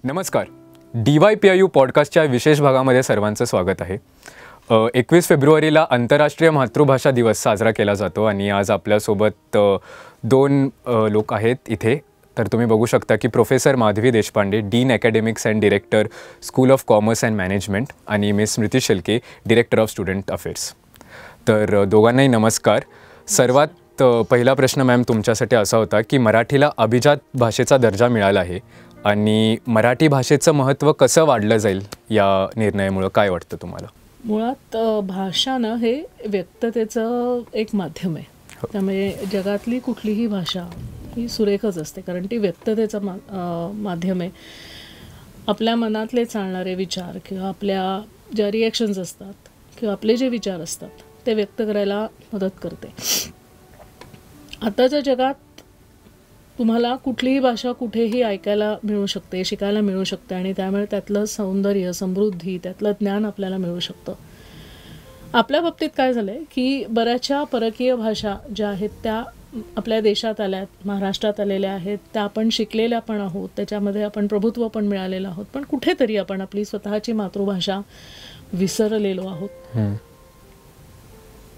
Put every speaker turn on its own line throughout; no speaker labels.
नमस्कार. DYPIU पॉडकास्टच्या विशेष भागामध्ये सर्वांचं स्वागत आहे. 21 फेब्रुवारीला आंतरराष्ट्रीय मातृभाषा दिवस साजरा केला जातो आणि आज आपल्यासोबत दोन लोक आहेत इथे. तर तुम्ही बघू शकता की professor Madhavi Deshpande, dean academics and director, school of commerce and management, आणि miss Smriti Shelke, director of student affairs. तर दोघांनाही नमस्कार. सर्वात पहिला प्रश्न मॅम तुमच्यासाठी असा होता की मराठीला अभिजात भाषेचा दर्जा मिळाला आहे आणि मराठी भाषेचं महत्त्व कसं वाढलं जाईल या निर्णयामुळं, काय वाटतं तुम्हाला?
मुळात भाषानं हे व्यक्ततेचं एक माध्यम आहे. त्यामुळे जगातली कुठलीही भाषा ही सुरेखच असते, कारण ती व्यक्ततेचं माध्यम आहे. आपल्या मनातले चालणारे विचार किंवा आपल्या ज्या रिॲक्शन्स असतात किंवा आपले जे विचार असतात ते व्यक्त करायला मदत करते. आताच्या जगात तुम्हाला कुठलीही भाषा कुठेही ऐकायला मिळू शकते, शिकायला मिळू शकते, आणि त्यामुळे त्यातलं सौंदर्य, समृद्धी, त्यातलं ज्ञान आपल्याला मिळू शकतं. आपल्या बाबतीत काय झालं आहे की बऱ्याचशा परकीय भाषा ज्या आहेत त्या आपल्या देशात आल्यात, महाराष्ट्रात आलेल्या आहेत, त्या आपण शिकलेल्या पण आहोत, त्याच्यामध्ये आपण प्रभुत्व पण मिळालेलं आहोत, पण कुठेतरी आपण आपली स्वतःची मातृभाषा विसरलेलो आहोत.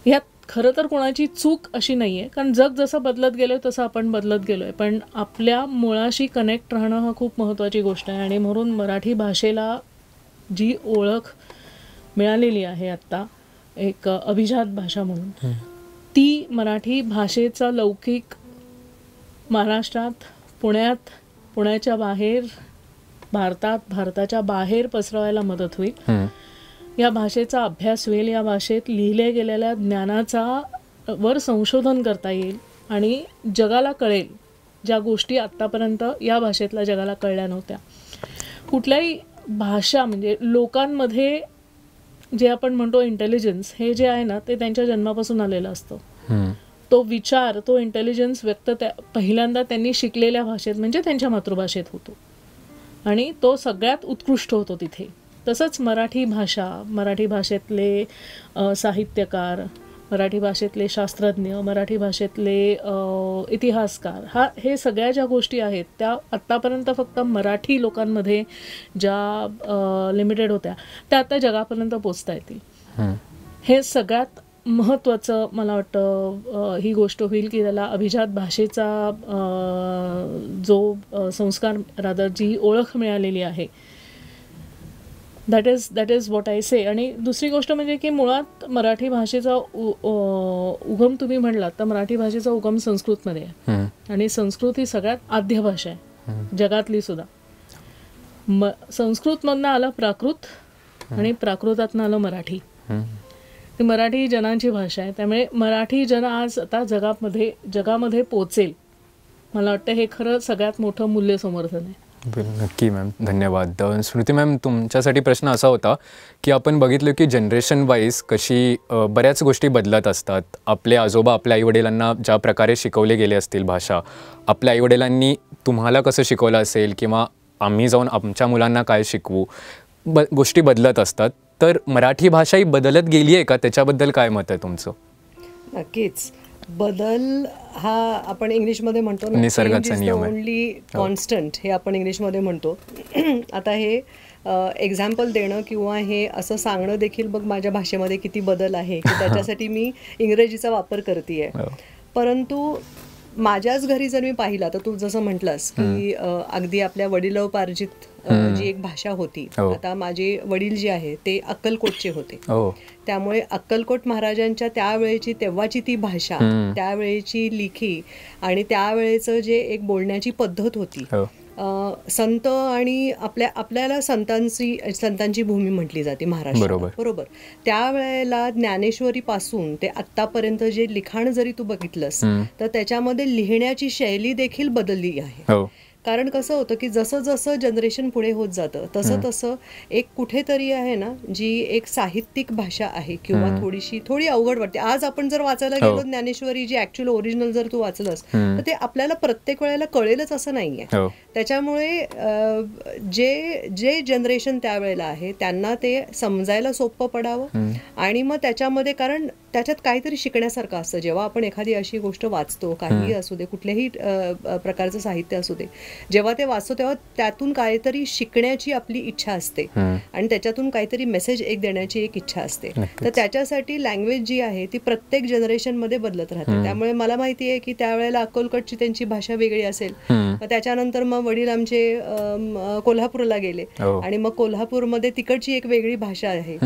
यात खरं तर कोणाची चूक अशी नाही आहे, कारण जग जसं बदलत गेलो तसं आपण बदलत गेलो आहे, पण आपल्या मुळाशी कनेक्ट राहणं हा खूप महत्त्वाची गोष्ट आहे. आणि म्हणून मराठी भाषेला जी ओळख मिळालेली आहे आत्ता एक अभिजात भाषा म्हणून, ती मराठी भाषेचा लौकिक महाराष्ट्रात, पुण्यात, पुण्याच्या बाहेर, भारतात, भारताच्या बाहेर पसरवायला मदत होईल. या भाषेचा अभ्यास होईल, या भाषेत लिहिले गेलेल्या ज्ञानाचा वर संशोधन करता येईल आणि जगाला कळेल ज्या गोष्टी आत्तापर्यंत या भाषेतल्या जगाला कळल्या नव्हत्या. कुठल्याही भाषा म्हणजे लोकांमध्ये जे आपण म्हणतो इंटेलिजन्स, हे जे आहे ना ते त्यांच्या जन्मापासून आलेलं असतं. तो विचार, तो इंटेलिजन्स व्यक्त पहिल्यांदा त्यांनी शिकलेल्या भाषेत म्हणजे त्यांच्या मातृभाषेत होतो आणि तो सगळ्यात उत्कृष्ट होतो तिथे. तसंच मराठी भाषा, मराठी भाषेतले साहित्यकार, मराठी भाषेतले शास्त्रज्ञ, मराठी भाषेतले इतिहासकार, हे सगळ्या ज्या गोष्टी आहेत त्या आत्तापर्यंत फक्त मराठी लोकांमध्ये ज्या लिमिटेड होत्या त्या आता जगापर्यंत पोचता येतील. हे सगळ्यात महत्त्वाचं मला वाटतं ही गोष्ट होईल की त्याला अभिजात भाषेचा जो संस्कार, रादर जी ओळख मिळालेली आहे, दॅट इज व्हॉट आय से. आणि दुसरी गोष्ट म्हणजे की मुळात मराठी भाषेचा उगम तुम्ही म्हणलात तर मराठी भाषेचा उगम संस्कृतमध्ये आहे आणि संस्कृत ही सगळ्यात आद्य भाषा आहे जगातली सुद्धा. संस्कृतमधनं आलं प्राकृत आणि प्राकृतातनं आलं मराठी. मराठी ही जनांची भाषा आहे, त्यामुळे मराठी जन आज आता जगामध्ये पोचेल. मला वाटतं हे खरं सगळ्यात मोठं मूल्य समर्थन आहे.
नक्की मॅम, धन्यवाद. स्मृती मॅम, तुमच्यासाठी प्रश्न असा होता की आपण बघितलं की जनरेशन वाईज कशी बऱ्याच गोष्टी बदलत असतात. आपले आजोबा आपल्या आईवडिलांना ज्या प्रकारे शिकवले गेले असतील भाषा, आपल्या आईवडिलांनी तुम्हाला कसं शिकवलं असेल किंवा आम्ही जाऊन आमच्या मुलांना काय शिकवू, गोष्टी बदलत असतात. तर मराठी भाषा ही बदलत गेली आहे का? त्याच्याबद्दल काय मत आहे तुमचं?
नक्कीच. बदल हा आपण इंग्लिशमध्ये म्हणतो ना,
निसर्गाचा नियम आहे,
ओनली कॉन्स्टंट, हे आपण इंग्लिशमध्ये म्हणतो. आता हे एक्झाम्पल देणं किंवा हे असं सांगणं देखील बघ माझ्या भाषेमध्ये किती बदल आहे की त्याच्यासाठी मी इंग्रजीचा वापर करते. परंतु माझ्याच घरी जर मी पाहिला तर तू जसं म्हटलंस की अगदी आपल्या वडिलोपार्जित जी एक भाषा होती. आता माझे वडील जे आहे ते अक्कलकोटचे होते, त्यामुळे अक्कलकोट महाराजांच्या त्यावेळेची तेव्हाची ती भाषा, त्यावेळेची लिखी आणि त्यावेळेचं जे एक बोलण्याची पद्धत होती, संत आणि आपल्याला संतांची भूमी म्हटली जाते महाराष्ट्र, बरोबर. त्यावेळेला ज्ञानेश्वरी पासून ते आत्तापर्यंत जे लिखाण जरी तू बघितलंस तर त्याच्यामध्ये लिहिण्याची शैली देखील बदलली आहे. कारण कसं होतं की जसं जसं जनरेशन पुढे होत जातं तसं तसं एक कुठेतरी आहे ना जी एक साहित्यिक भाषा आहे किंवा थोडी अवघड वाटते. आज आपण जर वाचायला गेलो ज्ञानेश्वरी जी ऍक्च्युअल ओरिजिनल जर तू वाचलंस तर ते आपल्याला प्रत्येक वेळेला कळेलच असं नाहीये. त्याच्यामुळे जे जनरेशन त्यावेळेला आहे त्यांना ते समजायला सोपं पडावं आणि मग त्याच्यामध्ये, कारण त्याच्यात काहीतरी शिकण्यासारखं असतं. जेव्हा आपण एखादी अशी गोष्ट वाचतो, काहीही असू दे, कुठल्याही प्रकारचं साहित्य असू दे, जेव्हा ते वाचतो तेव्हा त्यातून काहीतरी शिकण्याची आपली इच्छा असते आणि त्याच्यातून काहीतरी मेसेज एक देण्याची एक इच्छा असते. तर त्याच्यासाठी लँग्वेज जी आहे ती प्रत्येक जनरेशनमध्ये बदलत राहते. त्यामुळे मला माहिती आहे की त्यावेळेला अक्कलकोटची त्यांची भाषा वेगळी असेल, त्याच्यानंतर मग वडील आमचे कोल्हापूरला गेले आणि मग कोल्हापूरमध्ये तिकडची एक वेगळी भाषा आहे.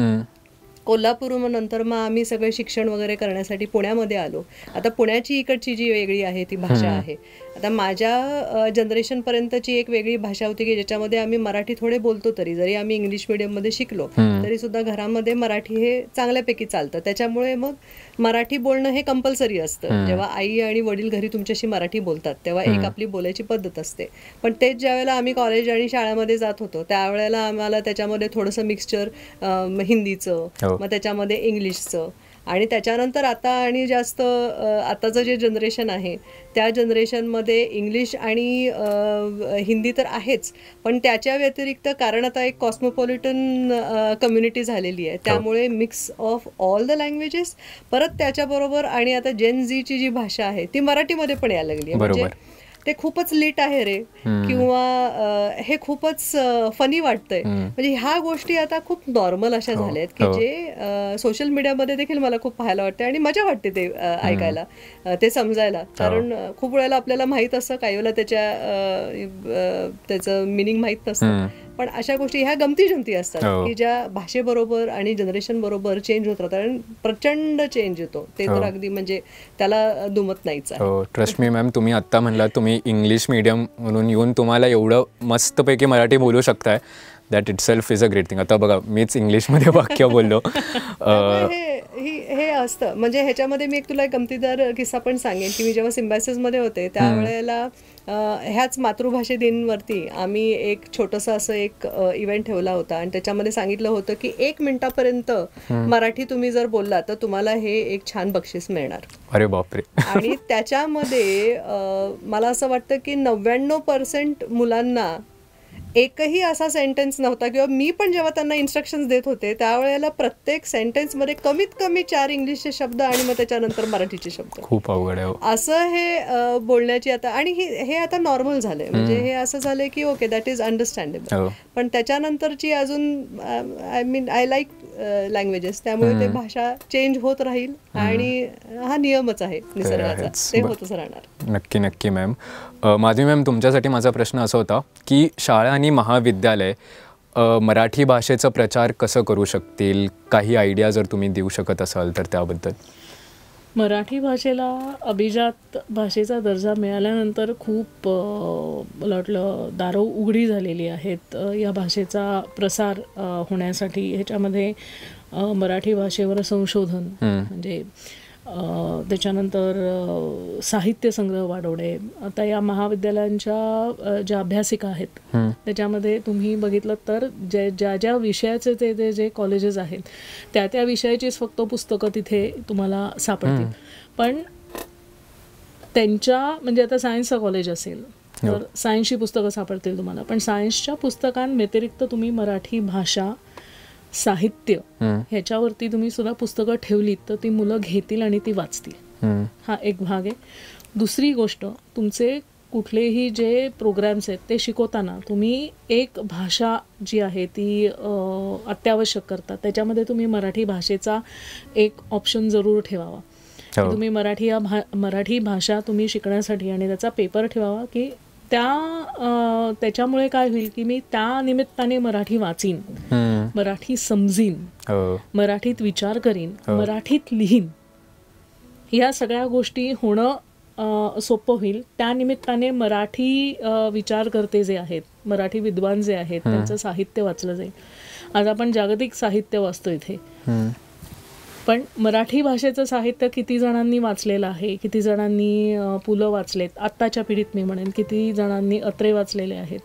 कोल्हापूर नंतर मग आम्ही सगळे शिक्षण वगैरे करण्यासाठी पुण्यामध्ये आलो. आता पुण्याची इकडची जी वेगळी आहे ती भाषा आहे. आता माझ्या जनरेशनपर्यंतची एक वेगळी भाषा होती की ज्याच्यामध्ये आम्ही मराठी थोडे बोलतो, तरी जरी आम्ही इंग्लिश मिडियममध्ये शिकलो तरी सुद्धा घरामध्ये मराठी हे चांगल्यापैकी चालतं. त्याच्यामुळे मग मराठी बोलणं हे कंपल्सरी असतं. जेव्हा आई आणि वडील घरी तुमच्याशी मराठी बोलतात तेव्हा एक आपली बोलायची पद्धत असते. पण तेच ज्यावेळेला आम्ही कॉलेज आणि शाळेमध्ये जात होतो त्यावेळेला आम्हाला त्याच्यामध्ये थोडंसं मिक्सचर हिंदीचं, मग त्याच्यामध्ये इंग्लिशचं, आणि त्याच्यानंतर आता आणि जास्त आताचं जे जनरेशन आहे त्या जनरेशनमध्ये इंग्लिश आणि हिंदी तर आहेच, पण त्याच्या व्यतिरिक्त कारण आता एक कॉस्मोपॉलिटन कम्युनिटी झालेली आहे त्यामुळे mix of all the languages. परत त्याच्याबरोबर आणि आता जेन झीची जी भाषा आहे ती मराठीमध्ये पण यायला लागली आहे. म्हणजे ते खूपच लीट आहे रे, किंवा हे खूपच फनी वाटतंय. म्हणजे ह्या गोष्टी आता खूप नॉर्मल अशा झाल्या आहेत की जे सोशल मीडियामध्ये देखील मला खूप पाहायला वाटते आणि मजा वाटते ते ऐकायला, ते समजायला. कारण खूप वेळेला आपल्याला माहीत असतं, काही वेळेला त्याचं मिनिंग माहीत नसतं, पण अशा गोष्टी ह्या गमती जमती असतात की ज्या भाषेबरोबर आणि जनरेशन बरोबर चेंज होत राहतात आणि प्रचंड चेंज येतो. ते तर अगदी म्हणजे त्याला दुमत नाहीच आहे.
ट्रस्ट मी मॅम, तुम्ही आत्ता म्हणलात तुम्ही इंग्लिश मीडियम म्हणून येऊन तुम्हाला एवढं मस्तपैकी मराठी बोलू शकताय, that it self is a great thing. आता बघा मीच इंग्लिशमध्ये वाक्य बोललो.
हे असतं. म्हणजे ह्याच्यामध्ये मी एक तुला एक गमतीदार किस्सा पण सांगेन की मी जेव्हा सिम्बायसिसमध्ये होते त्यावेळेला ह्याच मातृभाषे दिनवरती आम्ही एक छोटंसं असं एक इव्हेंट ठेवला होता आणि त्याच्यामध्ये सांगितलं होतं की 1 मिनिटापर्यंत मराठी तुम्ही जर बोलला तर तुम्हाला हे एक छान बक्षीस मिळणार.
अरे बापरे.
आणि त्याच्यामध्ये मला असं वाटतं की 99% मुलांना एकही असा सेंटेन्स नव्हता, किंवा मी पण जेव्हा त्यांना इन्स्ट्रक्शन्स देत होते त्यावेळेला प्रत्येक सेंटेन्समध्ये कमीत कमी 4 इंग्लिशचे शब्द आणि मग त्याच्यानंतर मराठीचे शब्द.
खूप अवघड आहे
असं हे बोलण्याची आता. आणि हे आता नॉर्मल झालंय. म्हणजे हे असं झालंय की ओके दॅट इज अंडरस्टँडेबल. पण त्याच्यानंतरची अजून आय लाईक लँग्वेजेस, त्यामुळे ते भाषा चेंज होत राहील आणि हा नियमच आहे निसर्गाचा, ते होतच राहणार.
नक्की नक्की मॅम. माधवी मॅम, तुमच्यासाठी माझा प्रश्न असा होता की शाळा आणि महाविद्यालय मराठी भाषेचा प्रचार कसं करू शकतील, काही आयडिया जर तुम्ही देऊ शकत असाल तर त्याबद्दल.
मराठी भाषेला अभिजात भाषेचा दर्जा मिळाल्यानंतर खूप मला वाटलं दारं उघडी झालेली आहेत या भाषेचा प्रसार होण्यासाठी. ह्याच्यामध्ये मराठी भाषेवर संशोधन, म्हणजे त्याच्यानंतर साहित्य संग्रह वाढवणे. आता या महाविद्यालयांच्या ज्या अभ्यासिका आहेत त्याच्यामध्ये तुम्ही बघितलं तर ज्या विषयाचे ते जे कॉलेजेस आहेत त्या विषयाचीच फक्त पुस्तकं तिथे तुम्हाला सापडतील. पण त्यांच्या म्हणजे आता सायन्सचं कॉलेज असेल तर सायन्सची पुस्तकं सापडतील तुम्हाला, पण सायन्सच्या पुस्तकांव्यतिरिक्त तुम्ही मराठी भाषा, साहित्य ह्याच्यावरती तुम्ही सुद्धा पुस्तकं ठेवलीत तर ती मुलं घेतील आणि ती वाचतील. हा एक भाग आहे. दुसरी गोष्ट, तुमचे कुठलेही जे प्रोग्राम्स आहेत ते शिकवताना तुम्ही एक भाषा जी आहे ती अत्यावश्यक करता, त्याच्यामध्ये तुम्ही मराठी भाषेचा एक ऑप्शन जरूर ठेवावा. तुम्ही मराठी भाषा तुम्ही शिकण्यासाठी आणि त्याचा पेपर ठेवावा की त्याच्यामुळे काय होईल की मी त्या निमित्ताने मराठी वाचीन, मराठी समजीन, मराठीत विचार करीन, मराठीत लिहीन. या सगळ्या गोष्टी होणं सोपं होईल. त्या निमित्ताने मराठी विचारकर्ते जे आहेत, मराठी विद्वान जे आहेत त्यांचं साहित्य वाचलं जाईल. आज आपण जागतिक साहित्य वाचतो इथे, पण मराठी भाषेचं साहित्य किती जणांनी वाचलेलं आहे, किती जणांनी पु ल वाचलेत आत्ताच्या पिढीत, मी म्हणेन किती जणांनी अत्रे वाचलेले आहेत,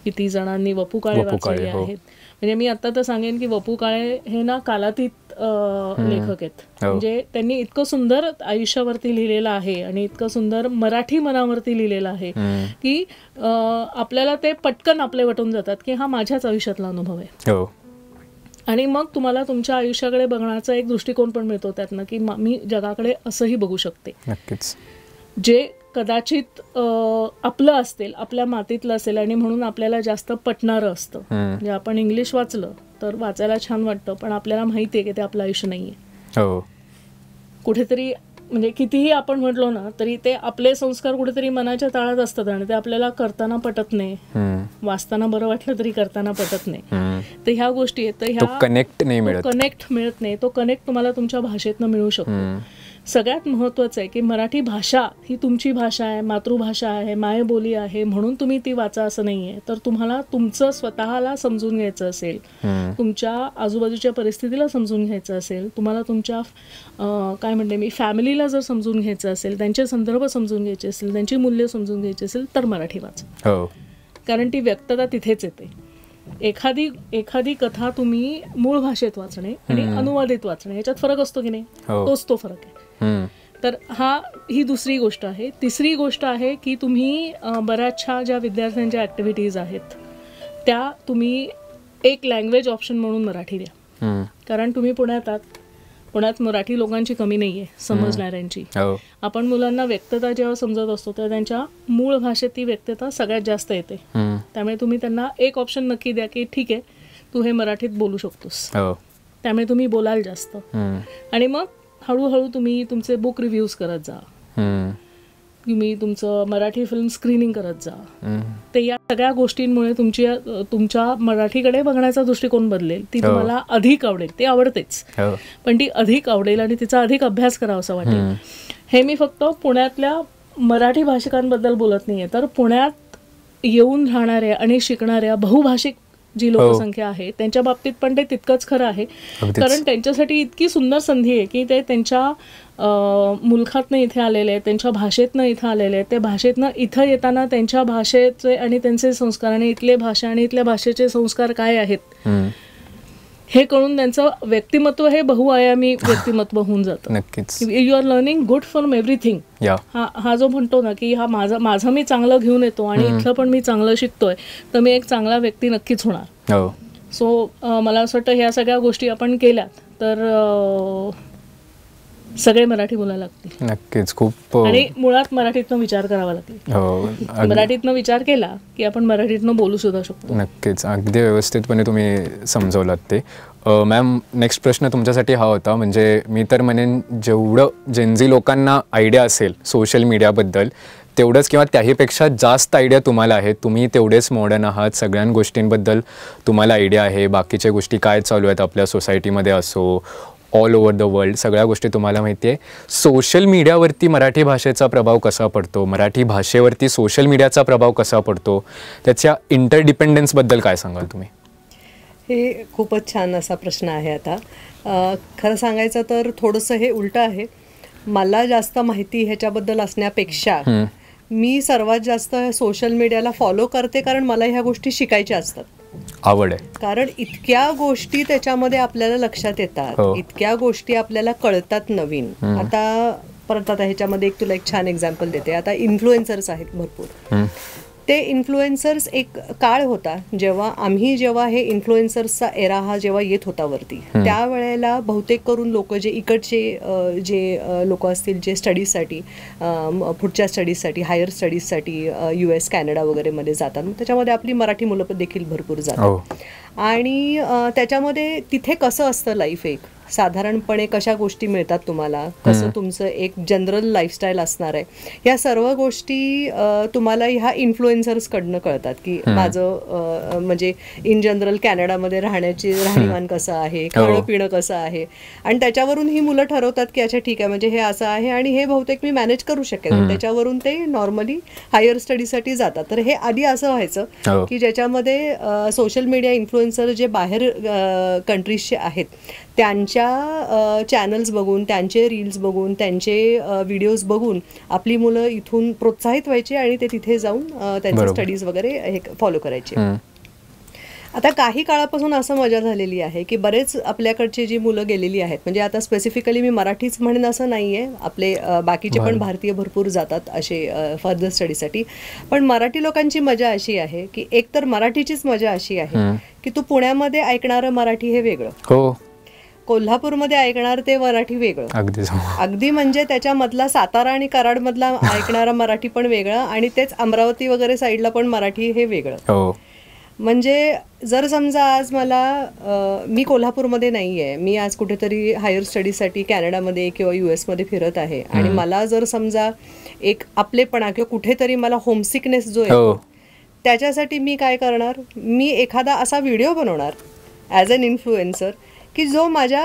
किती जणांनी वपू काळे वाचलेले आहेत. म्हणजे मी आत्ता तर सांगेन की वपू काळे हे ना कालातीत लेखक आहेत. म्हणजे त्यांनी इतकं सुंदर आयुष्यावरती लिहिलेलं आहे आणि इतकं सुंदर मराठी मनावरती लिहिलेलं आहे की आपल्याला ते पटकन आपले वाटून जातात की हा माझ्याच आयुष्यातला अनुभव आहे. आणि मग तुम्हाला तुमच्या आयुष्याकडे बघण्याचा एक दृष्टिकोन पण मिळतो त्यातनं, की मी जगाकडे असंही बघू शकते.
नक्कीच.
जे कदाचित आपलं असेल, आपल्या मातीतलं असेल आणि म्हणून आपल्याला जास्त पटणारं असतं. म्हणजे आपण इंग्लिश वाचलं तर वाचायला छान वाटतं, पण आपल्याला माहिती आहे की ते आपलं आयुष्य नाही आहे.
हो.
कुठेतरी म्हणजे कितीही आपण म्हटलो ना तरी ते आपले संस्कार कुठेतरी मनाच्या ताळात असतात आणि ते आपल्याला करताना पटत नाही. वाचताना बरं वाटलं तरी करताना पटत नाही. तर ह्या गोष्टी आहेत. तर ह्या
कनेक्ट मिळत नाही.
तो कनेक्ट तुम्हाला तुमच्या भाषेतनं मिळू शकतो. सगळ्यात महत्त्वाचं आहे की मराठी भाषा ही तुमची भाषा आहे, मातृभाषा आहे, मायबोली आहे, म्हणून तुम्ही ती वाचा असं नाही आहे. तर तुम्हाला तुमचं स्वतःला समजून घ्यायचं असेल, तुमच्या आजूबाजूच्या परिस्थितीला समजून घ्यायचं असेल, तुम्हाला तुमच्या काय म्हणते मी फॅमिलीला जर समजून घ्यायचं असेल, त्यांचे संदर्भ समजून घ्यायचे असेल, त्यांची मूल्य समजून घ्यायची असेल तर मराठी वाचा. कारण ती व्यक्तता तिथेच येते. एखादी कथा तुम्ही मूळ भाषेत वाचणे आणि अनुवादित वाचणे याच्यात फरक असतो की नाही, तोच तो फरक आहे. तर ही दुसरी गोष्ट आहे. तिसरी गोष्ट आहे की तुम्ही बऱ्याचशा ज्या विद्यार्थ्यांच्या ऍक्टिव्हिटीज आहेत त्या तुम्ही एक लँग्वेज ऑप्शन म्हणून मराठी द्या. कारण तुम्ही पुण्यात मराठी लोकांची कमी नाहीये समजणाऱ्यांची. आपण मुलांना व्यक्तता जेव्हा समजत असतो तेव्हा त्यांच्या मूळ भाषेत ती व्यक्तता सगळ्यात जास्त येते. त्यामुळे तुम्ही त्यांना एक ऑप्शन नक्की द्या की ठीक आहे तू हे मराठीत बोलू शकतोस. त्यामुळे तुम्ही बोलाल जास्त आणि मग हळूहळू तुम्ही तुमचे बुक रिव्ह्यूज करत जा, तुम्ही तुमचं मराठी फिल्म स्क्रीनिंग करत जा. ते या सगळ्या गोष्टींमुळे तुमच्या मराठीकडे बघण्याचा दृष्टिकोन बदलेल. ती तुम्हाला अधिक आवडेल. ते आवडतेच, पण ती अधिक आवडेल आणि तिचा अधिक अभ्यास करावा असं वाटेल. हे मी फक्त पुण्यातल्या मराठी भाषिकांबद्दल बोलत नाहीये, तर पुण्यात येऊन राहणाऱ्या आणि शिकणाऱ्या बहुभाषिक जी लोकसंख्या आहे त्यांच्या बाबतीत पण ते तितकंच खरं आहे. कारण त्यांच्यासाठी इतकी सुंदर संधी आहे की ते त्यांच्या मुलखातनं इथे आलेले आहेत, त्यांच्या भाषेतनं इथं आलेले आहेत. ते भाषेतनं इथं येताना त्यांच्या भाषेचे आणि त्यांचे संस्कार आणि इथले भाषा आणि इथल्या भाषेचे संस्कार काय आहेत हे कळून त्यांचं व्यक्तिमत्व हे बहुआयामी व्यक्तिमत्व होऊन जातं.
नक्कीच.
You are learning good from everything. हा जो म्हणतो ना की माझं मी चांगलं घेऊन येतो आणि इथलं पण मी चांगलं शिकतोय तर मी एक चांगला व्यक्ती नक्कीच होणार. सो मला असं वाटतं ह्या सगळ्या गोष्टी आपण केल्यात तर सगळे मराठी बोलायला लागतील.
नक्कीच. खूप.
आणि मुळात मराठीतनं विचार करावा लागेल. मराठीतनं विचार केला की आपण मराठीतनं बोलू सुद्धा शकतो.
नक्कीच. अगदी व्यवस्थितपणे तुम्ही समजवलात ते. मॅम, नेक्स्ट प्रश्न तुमच्यासाठी हा होता. म्हणजे मी तर म्हणेन जेवढं जेनझी लोकांना आयडिया असेल सोशल मीडियाबद्दल तेवढंच किंवा त्याहीपेक्षा जास्त आयडिया तुम्हाला आहे. तुम्ही तेवढेच मॉडर्न आहात, सगळ्या गोष्टींबद्दल तुम्हाला आयडिया आहे. बाकीच्या गोष्टी काय चालू आहेत आपल्या सोसायटीमध्ये असो, ऑल ओव्हर द वर्ल्ड सगळ्या गोष्टी तुम्हाला माहिती आहे. सोशल मीडियावरती मराठी भाषेचा प्रभाव कसा पडतो, मराठी भाषेवरती सोशल मीडियाचा प्रभाव कसा पडतो, त्याच्या इंटरडिपेंडन्सबद्दल काय सांगाल तुम्ही?
हे खूपच छान असा प्रश्न आहे. आता खरं सांगायचं तर थोडंसं हे उलटं आहे. मला जास्त माहिती ह्याच्याबद्दल असण्यापेक्षा मी सर्वात जास्त सोशल मीडियाला फॉलो करते कारण मला ह्या गोष्टी शिकायच्या असतात.
आवड आहे.
कारण इतक्या गोष्टी त्याच्यामध्ये आपल्याला लक्षात येतात, इतक्या गोष्टी आपल्याला कळतात नवीन. आता परत ह्याच्यामध्ये तुला एक छान एक्झाम्पल देते. आता इन्फ्लुएन्सर्स आहेत भरपूर. ते इन्फ्लुएन्सर्स एक काळ होता जेव्हा हे इन्फ्लुएन्सर्सचा एरा हा जेव्हा येत होता वरती, त्यावेळेला बहुतेक करून लोक जे इकडचे जे लोक असतील जे स्टडीजसाठी पुढच्या स्टडीजसाठी हायर स्टडीजसाठी US कॅनडा वगैरे मध्ये जातात, त्याच्यामध्ये आपली मराठी मुलं देखील भरपूर जातात. आणि त्याच्यामध्ये तिथे कसं असतं लाईफ, एक साधारणपणे कशा गोष्टी मिळतात तुम्हाला, कसं तुमचं एक जनरल लाईफस्टाईल असणार आहे, ह्या सर्व गोष्टी तुम्हाला ह्या इन्फ्लुएन्सर्सकडनं कळतात की माझं म्हणजे इन जनरल कॅनडामध्ये राहणीमान कसं आहे, खाणं पिणं कसं आहे. आणि त्याच्यावरून ही मुलं ठरवतात की अच्छा ठीक आहे म्हणजे हे असं आहे आणि हे बहुतेक मी मॅनेज करू शकेल. त्याच्यावरून ते नॉर्मली हायर स्टडीसाठी जातात. तर हे आधी असं व्हायचं की ज्याच्यामध्ये सोशल मीडिया इन्फ्लुएन्सर जे बाहेर कंट्रीजचे आहेत त्यांच्या चॅनल्स बघून, त्यांचे रील्स बघून, त्यांचे व्हिडिओज बघून आपली मुलं इथून प्रोत्साहित व्हायची आणि ते तिथे जाऊन त्यांचे स्टडीज वगैरे हे फॉलो करायचे. आता काही काळापासून असं मजा झालेली आहे की बरेच आपल्याकडची जी मुलं गेलेली आहेत, म्हणजे आता स्पेसिफिकली मी मराठीच म्हणेन असं नाही आहे, आपले बाकीचे पण भारतीय भरपूर जातात असे फर्दर स्टडीसाठी. पण मराठी लोकांची मजा अशी आहे की एकतर मराठीचीच मजा अशी आहे की तू पुण्यामध्ये ऐकणारं मराठी हे वेगळं,
हो,
कोल्हापूरमध्ये ऐकणार ते मराठी वेगळं, अगदी म्हणजे त्याच्यामधला सातारा आणि कराडमधला ऐकणारा मराठी पण वेगळं, आणि तेच अमरावती वगैरे साईडला पण मराठी हे वेगळं. म्हणजे जर समजा आज मला मी कोल्हापूरमध्ये नाही आहे, मी आज कुठेतरी हायर स्टडीसाठी कॅनडामध्ये किंवा US मध्ये फिरत आहे, आणि मला जर समजा एक आपलेपणा किंवा कुठेतरी मला होमसिकनेस जो येतो त्याच्यासाठी मी काय करणार, मी एखादा असा व्हिडिओ बनवणार ॲज अन इन्फ्लुएन्सर की जो माझ्या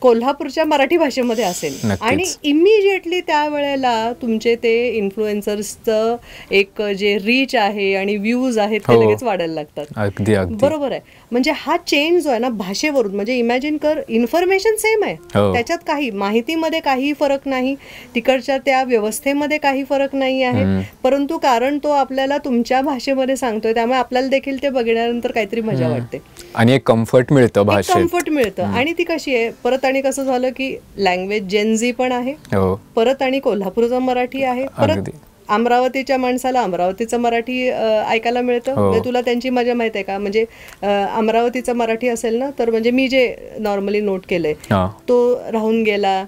कोल्हापूरच्या मराठी भाषेमध्ये असेल, आणि इमिजिएटली त्यावेळेला तुमचे ते इन्फ्लुएन्सर्सचं एक जे रीच आहे आणि व्ह्यूज आहेत ते लगेच वाढायला लागतात. बरोबर आहे. म्हणजे हा चेंज जो आहे ना भाषेवरून, म्हणजे इमॅजिन कर, इन्फॉर्मेशन सेम आहे, त्याच्यात काही माहितीमध्ये काही फरक नाही, तिकडच्या त्या व्यवस्थेमध्ये काही फरक नाही आहे, परंतु कारण तो आपल्याला तुमच्या भाषेमध्ये सांगतोय त्यामुळे आपल्याला देखील ते बघण्यानंतर काहीतरी मजा वाटते
आणि एक कम्फर्ट मिळतं, भाषेत
कम्फर्ट मिळतं. आणि ती कशी आहे परत, आणि कसं झालं की लँग्वेज जेनझी पण आहे परत, आणि कोल्हापूरचं मराठी आहे परत, अमरावतीच्या माणसाला अमरावतीचं मराठी ऐकायला मिळतं. म्हणजे तुला त्यांची मजा माहित आहे का, म्हणजे अमरावतीचं मराठी असेल ना तर म्हणजे मी जे नॉर्मली नोट केलंय, तो राहून गेला,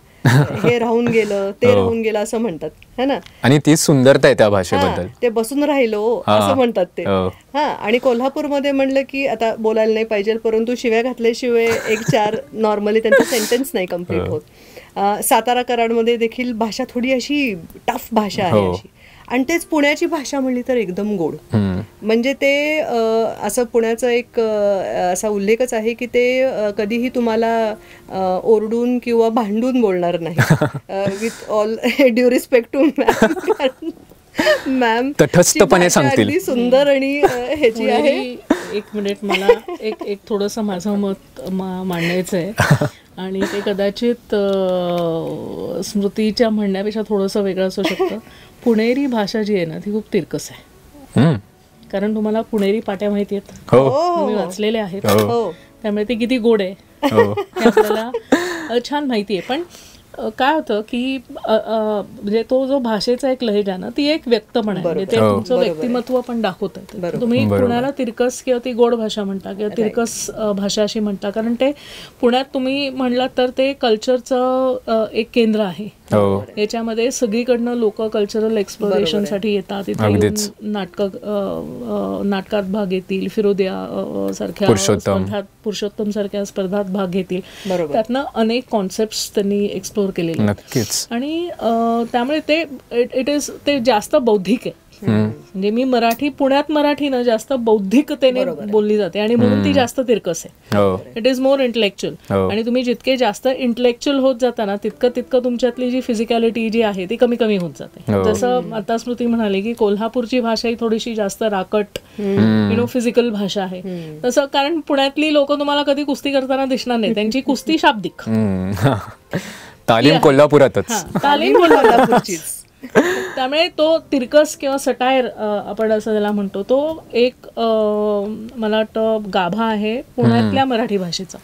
हे राहून गेलं, ते राहून गेलं असं म्हणतात है ना, आणि
ती सुंदरता आहे त्या भाषेबद्दल,
ते बसून राहिलो असं म्हणतात ते. आणि कोल्हापूरमध्ये म्हणलं की आता बोलायला नाही पाहिजे परंतु शिव्या घातल्याशिवाय एक चार नॉर्मली त्यांचा सेंटेन्स नाही कम्प्लीट होत. सातारा कराडमध्ये देखील भाषा थोडी अशी टफ भाषा आहे अशी, आणि तेच पुण्याची भाषा म्हणली तर एकदम गोड. म्हणजे ते असं पुण्याचं एक असा उल्लेखच आहे की ते कधीही तुम्हाला ओरडून किंवा भांडून बोलणार नाही, with all due respect to ma'am,
तटस्थपणे सांगतील.
सुंदर आणि ह्याची आहे.
एक मिनिट, मला एक थोडंसं माझं मत मांडायचं आहे, आणि ते कदाचित स्मृतीच्या म्हणण्यापेक्षा थोडंसं वेगळं असू शकतं. पुणेरी भाषा जी आहे ना ती खूप तिरकस आहे, कारण तुम्हाला पुणेरी पाट्या माहिती आहेत, तुम्ही वाचलेल्या आहेत, त्यामुळे ती किती गोड आहे हे आपल्याला छान माहिती आहे. पण काय होतं की म्हणजे तो जो भाषेचा एक लहेजा ना ती एक व्यक्तपण आहे, म्हणजे ते तुमचं व्यक्तिमत्व पण दाखवतं. तुम्ही पुण्याला तिरकस किंवा ती गोड भाषा म्हणता किंवा तिरकस भाषा अशी म्हणता, कारण ते पुण्यात तुम्ही म्हणलात तर ते कल्चरचं एक केंद्र आहे. याच्यामध्ये सगळीकडनं लोक कल्चरल एक्सप्लोरेशन साठी येतात, तिथे नाटकात भाग घेतील, फिरोदिया सारख्या स्पर्धात, पुरुषोत्तम सारख्या स्पर्धात भाग घेतील, त्यातनं अनेक कॉन्सेप्ट त्यांनी एक्सप्लोर केलेले, आणि त्यामुळे ते इट इज ते जास्त बौद्धिक आहे. म्हणजे मी मराठी, पुण्यात मराठी ना जास्त बौद्धिकतेने बोलली जाते आणि म्हणून ती जास्त तिरकस आहे. इट इज मोर इंटेलेक्च्युअल, आणि तुम्ही जितके जास्त इंटेलेक्च्युअल होत जाता तितकं तुमच्यातली जी फिजिकॅलिटी जी आहे ती कमी कमी होत जाते. जसं आता स्मृती म्हणाली की कोल्हापूरची भाषा ही थोडीशी जास्त राकट फिजिकल भाषा आहे, तसं कारण पुण्यातली लोक तुम्हाला कधी कुस्ती करताना दिसणार नाही, त्यांची कुस्ती शाब्दिक,
तालीम कोल्हापुरातच,
तालीम कोल्हापूरचीच.
त्यामुळे तो तिरकस किंवा सटायर आपण असं त्याला म्हणतो, तो एक मला वाटतं गाभा आहे पुण्यातल्या मराठी भाषेचा.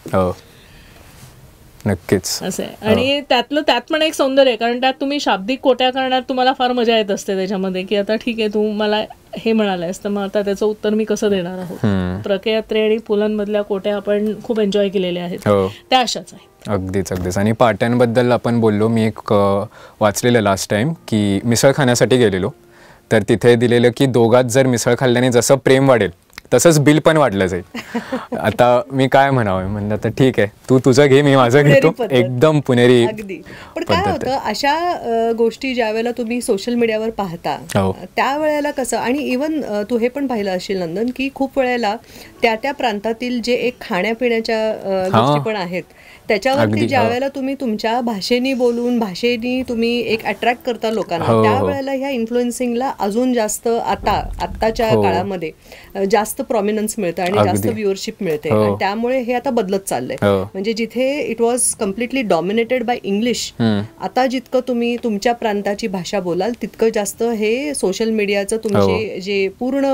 नक्कीच
असं आहे, आणि त्यातलं त्यात पण एक सौंदर्य आहे, कारण त्यात तुम्ही शाब्दिक कोट्या करण्यात तुम्हाला फार मजा येत असते त्याच्यामध्ये, की आता ठीक आहे तू मला हे म्हणालायस तर मग आता त्याचं उत्तर मी कसं देणार आहोत. प्रकयात्रे आणि पुलंमधल्या कोट्या आपण खूप एन्जॉय केलेल्या आहेत, त्या अशाच आहेत.
अगदीच. आणि पाट्यांबद्दल आपण बोललो, मी एक वाचलेलं लास्ट टाइम की मिसळ खाण्यासाठी गेलेलो, तर तिथे दिलेलं की दोघात जर मिसळ खाल्ल्याने जसं प्रेम वाढेल तसंच बिल पण वाढलं जाईल. आता मी काय म्हणावं, म्हणलं आता ठीक आहे, तू तुझं घे, मी माझं घेतो, एकदम पुणेरी.
अगदी. पण काय होतं अशा गोष्टी ज्या वेळेला तुम्ही सोशल मीडियावर पाहता त्यावेळेला कसं, आणि इवन तू हे पण पाहिलं असेल नंदन की खूप वेळेला त्या प्रांतातील जे एक खाण्यापिण्याच्या गोष्टी पण आहेत त्याच्यावरती ज्या वेळेला तुम्ही तुमच्या भाषेनी बोलून भाषेनी तुम्ही एक अट्रॅक्ट करता लोकांना, त्यावेळेला ह्या इन्फ्लुएन्सिंगला अजून जास्त आत्ताच्या काळामध्ये जास्त प्रॉमिनन्स मिळतं आणि जास्त व्ह्युअरशिप मिळते. आणि त्यामुळे हे आता बदलत चाललंय. म्हणजे जिथे it was completely dominated by English, आता जितकं तुम्ही तुमच्या प्रांताची भाषा बोलाल तितकं जास्त हे सोशल मीडियाचं तुमचे जे पूर्ण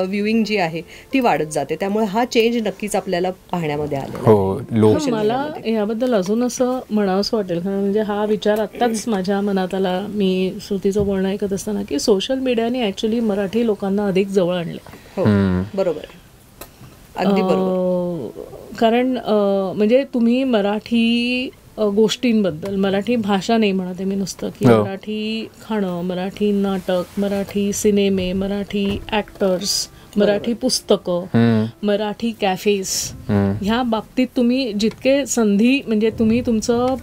व्ह्यूइंग जी आहे ती वाढत जाते. त्यामुळे हा चेंज नक्कीच आपल्याला पाहण्यामध्ये आलेला.
मला याबद्दल अजून असं म्हणावंसं वाटेल, कारण म्हणजे हा विचार आत्ताच माझ्या मनात आला मी श्रुतीचं बोलणं ऐकत असताना, की सोशल मीडियाने ऍक्च्युली मराठी लोकांना अधिक जवळ आणलं.
हो, बरोबर, अगदी बरोबर.
कारण म्हणजे तुम्ही मराठी गोष्टींबद्दल, मराठी भाषा नाही म्हणते मी नुसतं, की मराठी खाणं, मराठी नाटक, मराठी सिनेमे, मराठी ऍक्टर्स, मराठी पुस्तकं, मराठी कॅफेज, ह्या बाबतीत तुम्ही जितके संधी, म्हणजे तुम्ही तुमचं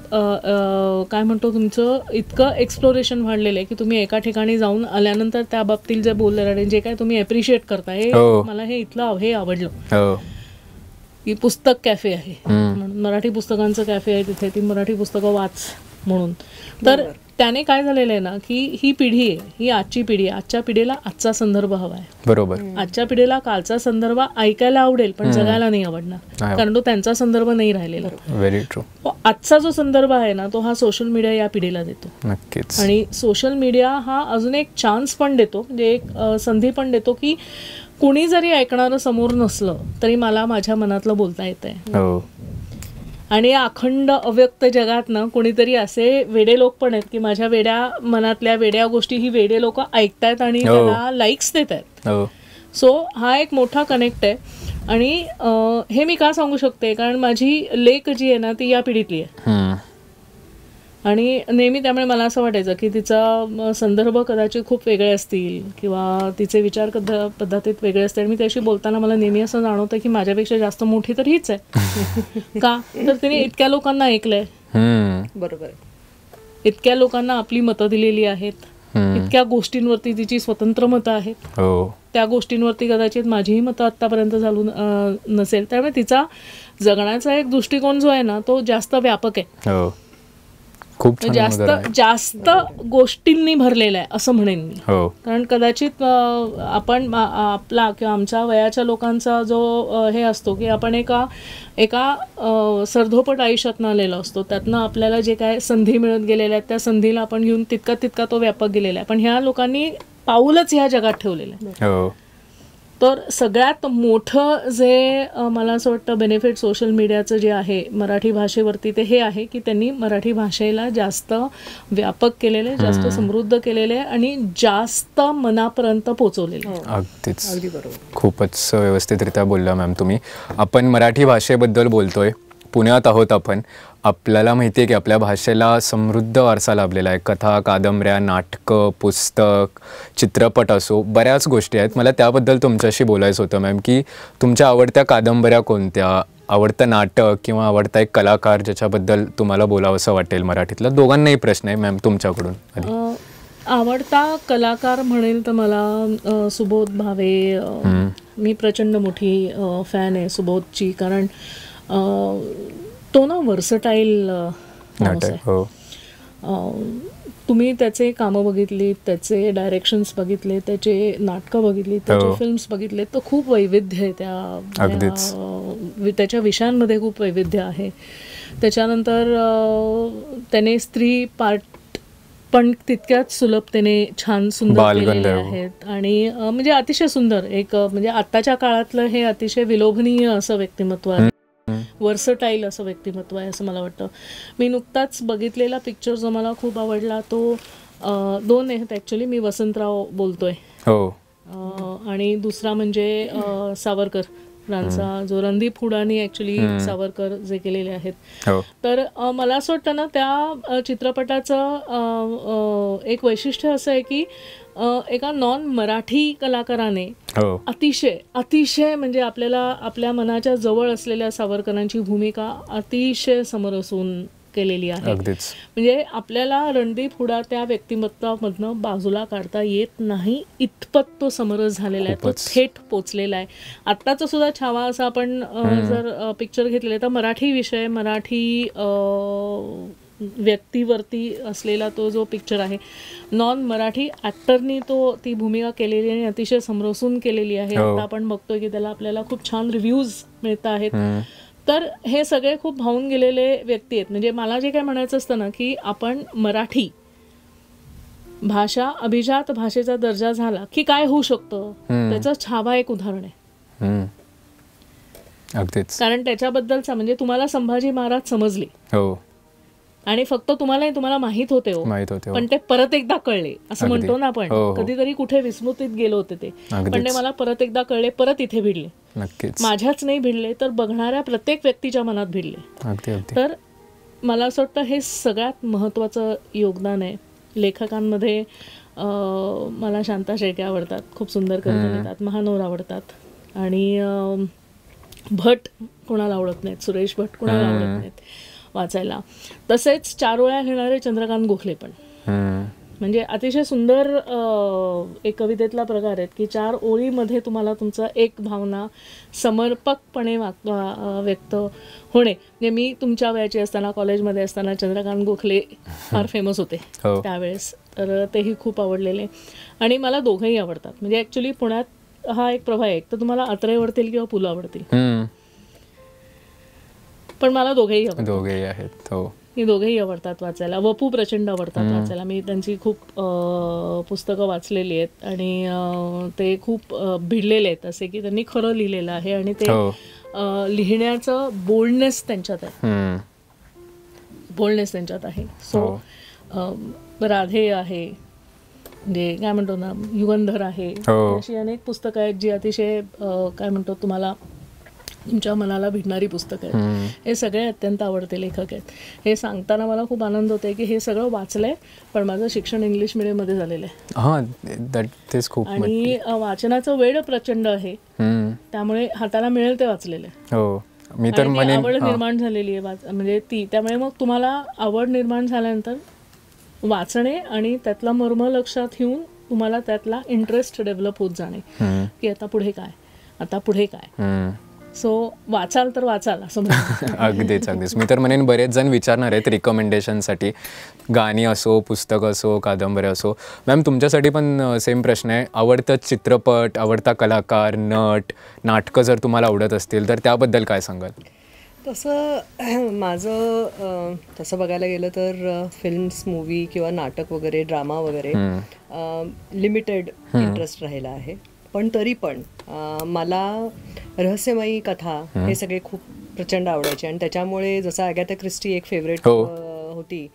काय म्हणतो, तुमचं इतकं एक्सप्लोरेशन वाढलेलं आहे की तुम्ही एका ठिकाणी जाऊन आल्यानंतर त्या बाबतीत जे बोलले जे काय तुम्ही अप्रिशिएट करताय, मला हे इथलं हे आवडलं की पुस्तक कॅफे आहे म्हणून, मराठी पुस्तकांचं कॅफे आहे तिथे, ती मराठी पुस्तकं वाच म्हणून. तर त्याने काय झालेलं आहे ना, की ही पिढी आहे, ही आजची पिढी आहे, आजच्या पिढीला आजचा संदर्भ हवा आहे.
बरोबर.
आजच्या पिढीला कालचा संदर्भ ऐकायला आवडेल पण जगायला नाही आवडणार, कारण तो त्यांचा संदर्भ नाही राहिलेला.
Very true.
आजचा जो संदर्भ आहे ना, तो हा सोशल मीडिया या पिढीला देतो.
नक्कीच.
आणि सोशल मीडिया हा अजून एक चान्स पण देतो, म्हणजे एक संधी पण देतो की कुणी जरी ऐकणारं समोर नसलं तरी मला माझ्या मनातलं बोलता येतंय. आणि अखंड अव्यक्त जगात ना कोणीतरी असे वेडे लोक पण आहेत की माझ्या वेड्या मनातल्या वेड्या गोष्टी ही वेडे लोक ऐकतायत आणि त्याला लाईक्स देत आहेत. सो हा एक मोठा कनेक्ट आहे. आणि हे मी का सांगू शकते, कारण माझी लेक जी आहे ना ती या पिढीतली आहे. आणि नेहमी त्यामुळे मला असं वाटायचं की तिचा संदर्भ कदाचित खूप वेगळे असतील किंवा तिचे विचार पद्धतीत वेगळे असतील. आणि मी त्याशी बोलताना मला नेहमी असं जाणवतं की माझ्यापेक्षा जास्त मोठी तर हीच आहे. का तर तिने इतक्या लोकांना ऐकलंय.
बरोबर.
इतक्या लोकांना आपली मतं दिलेली आहेत, इतक्या गोष्टींवरती तिची स्वतंत्र मतं आहेत. त्या गोष्टींवरती कदाचित माझीही मतं आतापर्यंत झालू नसेल. त्यामुळे तिचा जगण्याचा एक दृष्टिकोन जो आहे ना तो जास्त व्यापक आहे,
खूप
जास्त गोष्टींनी भरलेला आहे असं म्हणेन मी. कारण कदाचित आपण आपला किंवा आमच्या वयाच्या लोकांचा जो हे असतो की आपण एका सरधोपट आयुष्यात आलेलो असतो, त्यातनं आपल्याला जे काय संधी मिळत गेलेल्या आहेत त्या संधीला आपण घेऊन तितका तो व्यापक गेलेला आहे. पण ह्या लोकांनी पाऊलच ह्या जगात ठेवलेलं आहे. तर सगळ्यात मोठं जे मला असं वाटतं बेनिफिट सोशल मीडियाचं जे आहे मराठी भाषेवरती ते हे आहे की त्यांनी मराठी भाषेला जास्त व्यापक केलेले, जास्त समृद्ध केलेले आणि जास्त मनापर्यंत पोहोचवलेले.
अगदीच,
अगदी बरोबर.
खूपच व्यवस्थितरित्या बोलला मॅम तुम्ही. आपण मराठी भाषेबद्दल बोलतोय, पुण्यात आहोत आपण. आपल्याला माहिती आहे की आपल्या भाषेला समृद्ध वारसा लाभलेला आहे. कथा, कादंबऱ्या, नाटकं, पुस्तक, चित्रपट असो, बऱ्याच गोष्टी आहेत. मला त्याबद्दल तुमच्याशी बोलायचं होतं मॅम, की तुमच्या आवडत्या कादंबऱ्या कोणत्या, आवडतं नाटक किंवा आवडता एक कलाकार ज्याच्याबद्दल तुम्हाला बोलावंसं वाटेल मराठीतला. दोघांनाही प्रश्न आहे मॅम तुमच्याकडून.
आवडता कलाकार म्हणेल तर मला सुबोध भावे. मी प्रचंड मोठी फॅन आहे सुबोधची, कारण तो ना वर्सटाईल माणूस आहे. तुम्ही त्याचे कामं बघितली, त्याचे डायरेक्शन्स बघितले, त्याचे नाटकं बघितली, त्याचे फिल्म्स बघितले, तर खूप वैविध्य आहे त्याच्या विषयांमध्ये खूप वैविध्य आहे. त्याच्यानंतर त्याने स्त्री पार्ट पण तितक्याच सुलभतेने छान सुंदर केलेले आहेत. आणि म्हणजे अतिशय सुंदर एक, म्हणजे आत्ताच्या काळातलं हे अतिशय विलोभनीय असं व्यक्तिमत्व आहे, वर्सटाईल असं व्यक्तिमत्व आहे असं मला वाटतं. मी नुकताच बघितलेला पिक्चर जो मला खूप आवडला तो 2 आहेत ॲक्च्युली. मी वसंतराव बोलतोय आणि दुसरा म्हणजे सावरकर रांचा, जो रणदीप हुडानी ॲक्च्युली सावरकर जे केलेले आहेत. तर मला असं वाटतं ना त्या चित्रपटाचं एक वैशिष्ट्य असं आहे की एका नॉन मराठी कलाकाराने अतिशय म्हणजे आपल्याला आपल्या मनाच्या जवळ असलेल्या सावरकरांची भूमिका अतिशय समरसून केलेली आहे.
अगदीच.
म्हणजे आपल्याला रणदीप हुडा त्या व्यक्तिमत्वामधनं बाजूला काढता येत नाही, इतपत तो समरस झालेला आहे, तो थेट पोचलेला आहे. आत्ताचा सुद्धा छावा असा आपण जर पिक्चर घेतलेला तर मराठी विषय, मराठी व्यक्तीवरती असलेला तो जो पिक्चर आहे, नॉन मराठी ॲक्टरनी ती भूमिका केलेली आणि अतिशय समरसून केलेली आहे. आता आपण बघतोय की त्याला आपल्याला खूप छान रिव्ह्यूज मिळत आहेत. तर हे सगळे खूप भावून गेलेले व्यक्ती आहेत. म्हणजे मला जे काय म्हणायचं असतं ना, की आपण मराठी भाषा अभिजात भाषेचा दर्जा झाला की काय होऊ शकतं, त्याचं छावा एक उदाहरण आहे.
अगदीच.
कारण त्याच्याबद्दलचा म्हणजे तुम्हाला संभाजी महाराज समजले आणि फक्त तुम्हाला माहित होते पण ते परत एकदा कळले, असं म्हणतो ना आपण. कधीतरी कुठे विस्मृतीत गेलो होते ते, पण ते मला परत एकदा कळले, परत इथे भिडले. माझ्याच नाही भिडले तर बघणाऱ्या प्रत्येक व्यक्तीच्या मनात भिडले. तर मला असं वाटतं हे सगळ्यात महत्त्वाचं योगदान आहे. लेखकांमध्ये मला शांता शेळके आवडतात, खूप सुंदर कविता लिहितात. महानोर आवडतात आणि भट कोणाला आवडत नाहीत, सुरेश भट कोणाला आवडत नाहीत वाचायला. तसेच चार ओळ्या घेणारे चंद्रकांत गोखले पण म्हणजे अतिशय सुंदर एक कवितेतला प्रकार आहेत की 4 ओळीमध्ये तुम्हाला तुमचं एक भावना समर्पकपणे व्यक्त होणे. म्हणजे मी तुमच्या वयाची असताना, कॉलेजमध्ये असताना चंद्रकांत गोखले फार फेमस होते त्यावेळेस, तर तेही खूप आवडलेले. आणि मला दोघंही आवडतात. म्हणजे ॲक्च्युली पुण्यात हा एक प्रभाव आहे, तर तुम्हाला अत्रे आवडतील किंवा पु ल आवडतील, पण मला दोघेही
आहेत.
मी दोघेही आवडतात वाचायला. वपू प्रचंड आवडतात वाचायला. मी त्यांची खूप पुस्तकं वाचलेली आहेत आणि ते खूप भिडलेले आहेत, असे की त्यांनी खरं लिहिलेलं आहे आणि ते लिहिण्याचं बोल्डनेस त्यांच्यात आहे. सो राधे आहे, म्हणजे काय म्हणतो ना, युगंधर आहे, अशी अनेक पुस्तकं आहेत जी अतिशय काय म्हणतो तुम्हाला तुमच्या मनाला भिडणारी पुस्तकं आहेत. हे सगळे अत्यंत आवडते लेखक आहेत. हे सांगताना मला खूप आनंद होतोय की हे सगळं वाचलंय, पण माझं शिक्षण इंग्लिश मिडियममध्ये झालेलं आहे आणि वाचनाचं वेळ प्रचंड आहे, त्यामुळे हाताला मिळेल ते वाचलेलं आहे. आवड निर्माण झालेली आहे म्हणजे ती. त्यामुळे मग तुम्हाला आवड निर्माण झाल्यानंतर वाचणे आणि त्यातला मर्म लक्षात घेऊन तुम्हाला त्यातला इंटरेस्ट डेव्हलप होत जाणे की आता पुढे काय. सो वाचाल तर वाचाल असं म्हणतो.
अगदीच. मी तर म्हणेन बरेच जण विचारणार आहेत रिकमेंडेशनसाठी, गाणी असो, पुस्तक असो, कादंबऱ्या असो. मॅम तुमच्यासाठी पण सेम प्रश्न आहे. आवडतं चित्रपट, आवडता कलाकार, नट, नाटकं जर तुम्हाला आवडत असतील तर त्याबद्दल काय सांगाल?
तसं माझं तसं बघायला गेलं तर फिल्म्स, मूवी किंवा नाटक वगैरे, ड्रामा वगैरे लिमिटेड इंटरेस्ट राहिला आहे. पण तरी पण मला रहस्यमयी कथा हे सगळे खूप प्रचंड आवडायचे आणि त्याच्यामुळे जसं अगॅथा क्रिस्टी एक फेवरेट होती,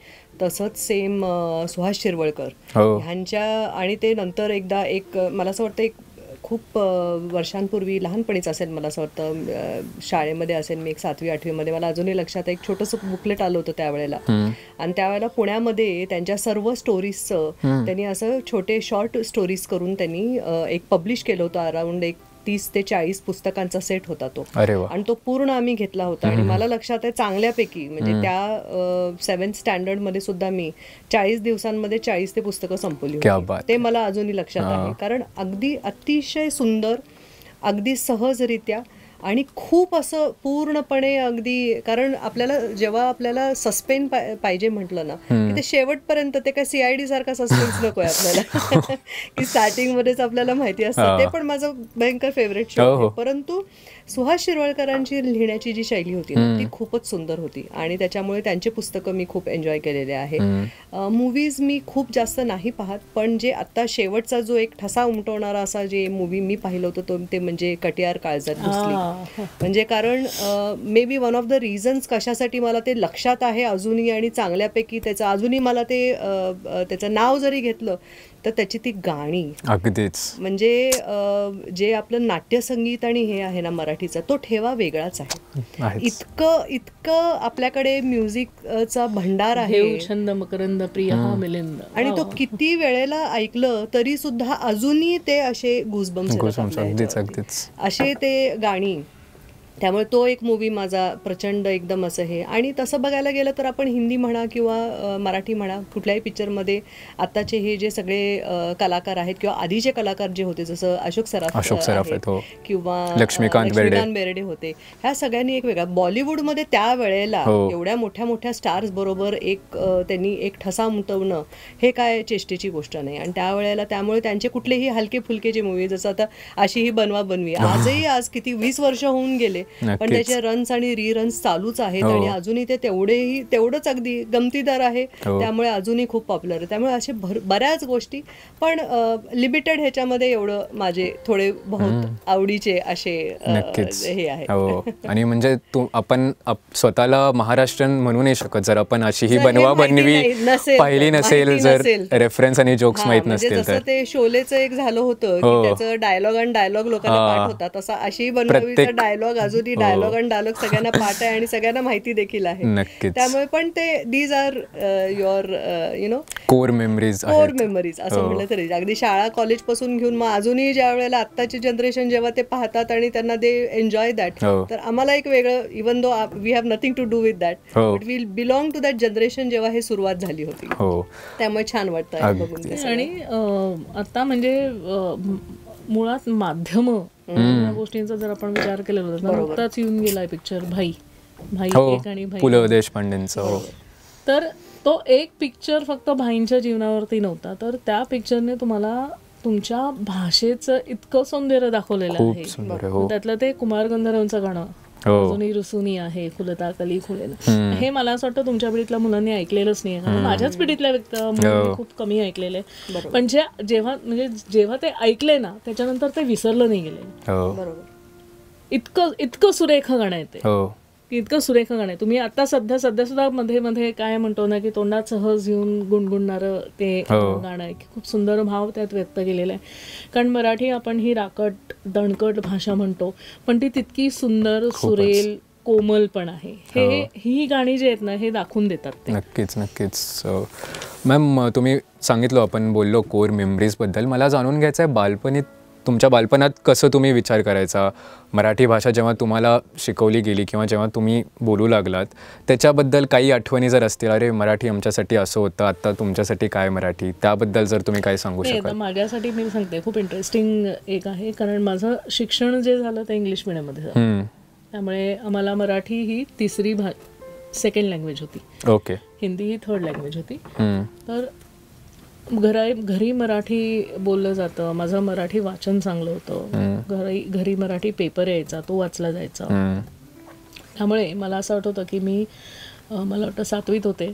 तसंच सेम सुहास शिरवळकर ह्यांच्या. आणि ते नंतर एकदा एक मला असं वाटतं एक खूप वर्षांपूर्वी, लहानपणीच असेल, मला असं वाटतं शाळेमध्ये असेल मी, एक 7वी-8वीमध्ये, मला अजूनही लक्षात एक छोटंसं बुकलेट आलं होतं त्यावेळेला. आणि त्यावेळेला पुण्यामध्ये त्यांच्या सर्व स्टोरीजचं त्यांनी असं छोटे शॉर्ट स्टोरीज करून त्यांनी एक पब्लिश केलं होतं. अराउंड एक 30 ते 40 पुस्तकांचा सेट होता तो, आणि तो पूर्ण आम्ही घेतला होता. आणि मला लक्षात आहे चांगल्यापैकी, म्हणजे त्या 7th स्टँडर्डमध्ये सुद्धा मी 40 दिवसांमध्ये 40 ते पुस्तकं संपवली होती. ते मला अजूनही लक्षात आहे, कारण अगदी अतिशय सुंदर, अगदी सहजरित्या आणि खूप असं पूर्णपणे अगदी. कारण आपल्याला जेव्हा आपल्याला सस्पेन्स पाहिजे म्हटलं ना, की ते शेवटपर्यंत, ते काय CID सारखा सस्पेन्स नको आहे आपल्याला की स्टार्टिंगमध्येच आपल्याला माहिती असतं. ते पण माझं भयंकर फेवरेट शो आहे. परंतु सुहास शिरवळकरांची लिहिण्याची जी शैली होती ना, ती खूपच सुंदर होती आणि त्याच्यामुळे त्यांची पुस्तकं मी खूप एन्जॉय केलेले आहे. मूवीज मी खूप जास्त नाही पाहत, पण जे आता शेवटचा जो एक ठसा उमटवणारा असा जे मूवी मी पाहिलं होतं ते म्हणजे कटियार काळजात घुसली. म्हणजे कारण may be one of the reasons कशासाठी मला ते लक्षात आहे अजूनही आणि चांगल्यापैकी त्याचं अजूनही मला ते त्याचं नाव जरी घेतलं तर त्याची ती गाणी,
अगदीच
म्हणजे जे आपलं नाट्यसंगीत आणि हे आहे ना मराठीचा, तो ठेवा वेगळाच आहे. इतकं आपल्याकडे म्युझिकचा भंडार आहे.
छंद मकरंद प्रिय हा मिलिंद, आणि
तो किती वेळेला ऐकलं तरी सुद्धा अजूनही ते असे गुजबम्स
अगदीच
असे ते गाणी. त्यामुळे तो एक मूवी माझा प्रचंड एकदम असं हे. आणि तसं बघायला गेलं तर आपण हिंदी म्हणा किंवा मराठी म्हणा, कुठल्याही पिक्चरमध्ये आत्ताचे हे जे सगळे कलाकार आहेत किंवा आधीचे कलाकार जे होते, जसं अशोक सराफ
आहेत, हो.
किंवा
लक्ष्मीकांत
बेर्डे होते, ह्या सगळ्यांनी एक वेगळा बॉलिवूडमध्ये त्या वेळेला एवढ्या मोठ्या मोठ्या स्टार्स बरोबर त्यांनी एक ठसा उमटवणं हे काय चेष्टेची गोष्ट नाही. आणि त्यावेळेला त्यामुळे त्यांचे कुठलेही हलके फुलके जे मूवी, जसं आता अशी ही बनवा बनवी, आज किती 20 वर्ष होऊन गेले, पण त्याचे रन्स आणि रीरन्स चालूच आहेत आणि अजूनही ते तेवढंच अगदी गमतीदार आहे. त्यामुळे अजूनही खूप पॉप्युलर आहे. त्यामुळे असे बऱ्याच गोष्टी, पण लिमिटेड ह्याच्यामध्ये एवढं माझे थोडे बहुत आवडीचे असे हे आहे.
आणि म्हणजे आपण स्वतःला महाराष्ट्रीयन म्हणू नाही शकत जर आपण अशी ही बनवा बनवी पाहिली नसेल, जर रेफरन्स आणि जोक्स माहित नसतील.
जसं ते शोलेचं एक झालं होतं की त्याचं डायलॉग आणि डायलॉग लोकांना पाठ होता, तसा अशी बनवावीचा डायलॉग अजूनही डायलॉग आणि डायलॉग सगळ्यांना पाठ आहे आणि सगळ्यांना माहिती देखील आहे. त्यामुळे पण ते these are your
core memories
असं म्हटलं तरी. अगदी शाळा कॉलेज पासून घेऊन मग अजूनही ज्या वेळेला आत्ताची जनरेशन जेव्हा ते पाहतात आणि त्यांना दे एन्जॉय दॅट, तर आम्हाला एक वेगळं, even though we have nothing to do with that, but we belong to that generation जेव्हा हे सुरुवात झाली होती. त्यामुळे छान वाटतं बघून.
आणि आता म्हणजे मुळात माध्यम या गोष्टींचा जर आपण विचार केला तर नुकताच येऊन गेलाय पिक्चर भाई एक आणि भाई,
पु ल देशपांडेंचा.
तर तो एक पिक्चर फक्त भाईंच्या जीवनावरती नव्हता, तर त्या पिक्चरने तुम्हाला तुमच्या भाषेचं इतकं सौंदर्य दाखवलेलं आहे. त्यातलं ते कुमार गंधर्वांचं गाणं अजूनही रुसूनी आहे, खुलता कली खुलेल, हे मला असं वाटतं तुमच्या पिढीतल्या मुलांनी ऐकलेलंच नाही. कारण माझ्याच पिढीतल्या मुलांनी खूप कमी ऐकलेलं आहे. पण जेव्हा ते ऐकले ना, त्याच्यानंतर ते विसरलं नाही गेले. इतकं सुरेख गाणं आहे ते, इतकं सुरेख गाणं आहे. तुम्ही आता सध्या सुद्धा मध्ये मध्ये काय म्हणतो ना की तोंडात सहज येऊन गुणगुणणारं ते गाणं आहे, की खूप सुंदर भाव त्यात व्यक्त केलेला आहे. कारण मराठी आपण ही राकट दणकट भाषा म्हणतो, पण ती तितकी सुंदर, सुरेल, कोमल पण आहे. ही गाणी जी आहेत ना, हे दाखवून देतात.
नक्कीच. मॅम, तुम्ही सांगितलं, आपण बोललो कोर मेमरीजबद्दल. मला जाणून घ्यायचं आहे, तुमच्या बालपणात कसं तुम्ही विचार करायचा, मराठी भाषा जेव्हा तुम्हाला शिकवली गेली किंवा जेव्हा तुम्ही बोलू लागलात, त्याच्याबद्दल काही आठवणी जर असतील, अरे मराठी आमच्यासाठी असं होतं, आता तुमच्यासाठी काय मराठी, त्याबद्दल जर तुम्ही काय सांगू शकाल?
माझ्यासाठी मी सांगते, खूप इंटरेस्टिंग एक आहे. कारण माझं शिक्षण जे झालं ते इंग्लिश मिडियममध्ये झालं, त्यामुळे आम्हाला मराठी ही तिसरी सेकंड लँग्वेज होती.
ओके.
हिंदी ही थर्ड लँग्वेज होती. तर घरी मराठी बोललं जातं. माझं मराठी वाचन चांगलं होतं. घरी मराठी पेपर यायचा, तो वाचला जायचा. त्यामुळे मला असं आठवतं की मला वाटतं 7वीत होते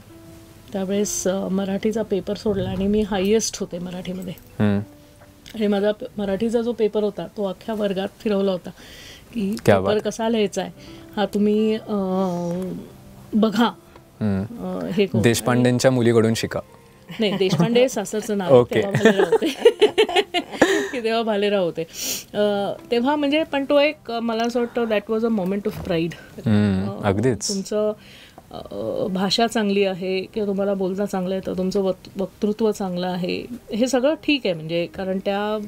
त्यावेळेस मराठीचा पेपर सोडला आणि मी हायेस्ट होते मराठीमध्ये. आणि माझा मराठीचा जो पेपर होता तो अख्ख्या वर्गात फिरवला होता की पेपर कसा लिहायचा आहे हा तुम्ही बघा, हे
देशपांडेंच्या मुलीकडून शिका.
नाही, देशपांडे सासरचं नाव, तेव्हा भालेराव होते. तेव्हा म्हणजे, पण तो एक मला असं वाटतं that was a moment of pride.
अगदीच.
तुमचं भाषा चांगली आहे किंवा तुम्हाला बोलणं चांगलं आहे, तर तुमचं वक्तृत्व चांगलं आहे, हे सगळं ठीक आहे. म्हणजे कारण त्या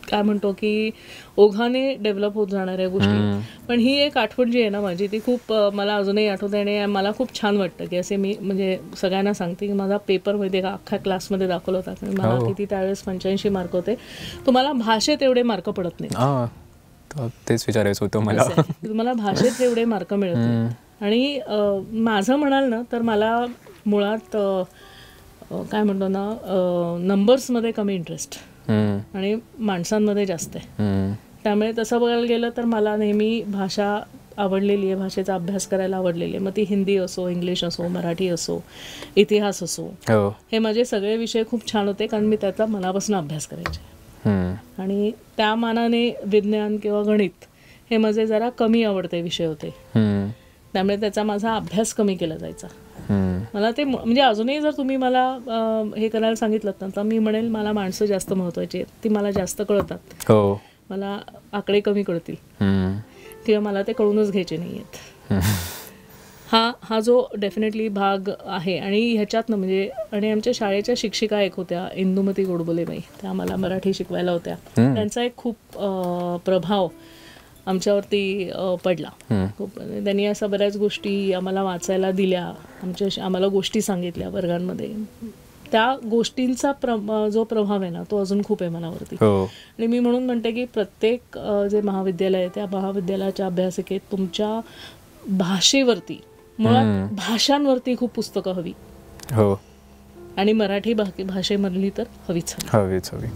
काय म्हणतो की ओघाने डेव्हलप होत जाणाऱ्या गोष्टी. पण ही एक आठवण जी आहे ना माझी, ती खूप मला अजूनही आठवते आणि मला खूप छान वाटतं की असे मी म्हणजे सगळ्यांना सांगते की माझा पेपरमध्ये अख्ख्या क्लासमध्ये दाखवला होता. मला किती त्यावेळेस 85 मार्क होते. तुम्हाला भाषेत एवढे मार्क पडत नाही.
तेच विचारायचं होतं मला.
तुम्हाला भाषेत एवढे मार्क मिळत नाही. आणि माझं म्हणाल ना तर मला मुळात काय म्हणतो ना, नंबर्समध्ये कमी इंटरेस्ट आणि माणसांमध्ये जास्त आहे. त्यामुळे तसं बघायला गेलं तर मला नेहमी भाषा आवडलेली आहे, भाषेचा अभ्यास करायला आवडलेली आहे. मग ती हिंदी असो, इंग्लिश असो, मराठी असो, इतिहास असो, हे माझे सगळे विषय खूप छान होते कारण मी त्याचा मनापासून अभ्यास करायचे. आणि त्या मानाने विज्ञान किंवा गणित हे माझे जरा कमी आवडते विषय होते. त्यामुळे त्याचा माझा अभ्यास कमी केला जायचा. मला ते म्हणजे अजूनही जर तुम्ही मला हे करायला सांगितलं ना तर मी म्हणेल मला माणसं जास्त महत्वाची आहेत, ती मला जास्त कळतात. मला आकडे कमी कळतील किंवा मला ते कळूनच घ्यायचे नाही आहेत. हा जो डेफिनेटली भाग आहे. आणि ह्याच्यातनं म्हणजे, आणि आमच्या शाळेच्या शिक्षिका एक होत्या, इंदुमती गोडबोलेबाई, त्या आम्हाला मराठी शिकवायला होत्या. त्यांचा एक खूप प्रभाव आमच्यावरती पडला खूप. त्यांनी अशा बऱ्याच गोष्टी आम्हाला वाचायला दिल्या, आम्हाला गोष्टी सांगितल्या वर्गांमध्ये. त्या गोष्टींचा जो प्रभाव आहे ना तो अजून खूप आहे मनावरती. आणि मी म्हणून म्हणते की प्रत्येक जे महाविद्यालय आहे त्या महाविद्यालयाच्या अभ्यासिकेत तुमच्या भाषेवरती, मुळात भाषांवरती खूप पुस्तकं हवी. आणि मराठी भाषेमधली तर हवीच
हवी.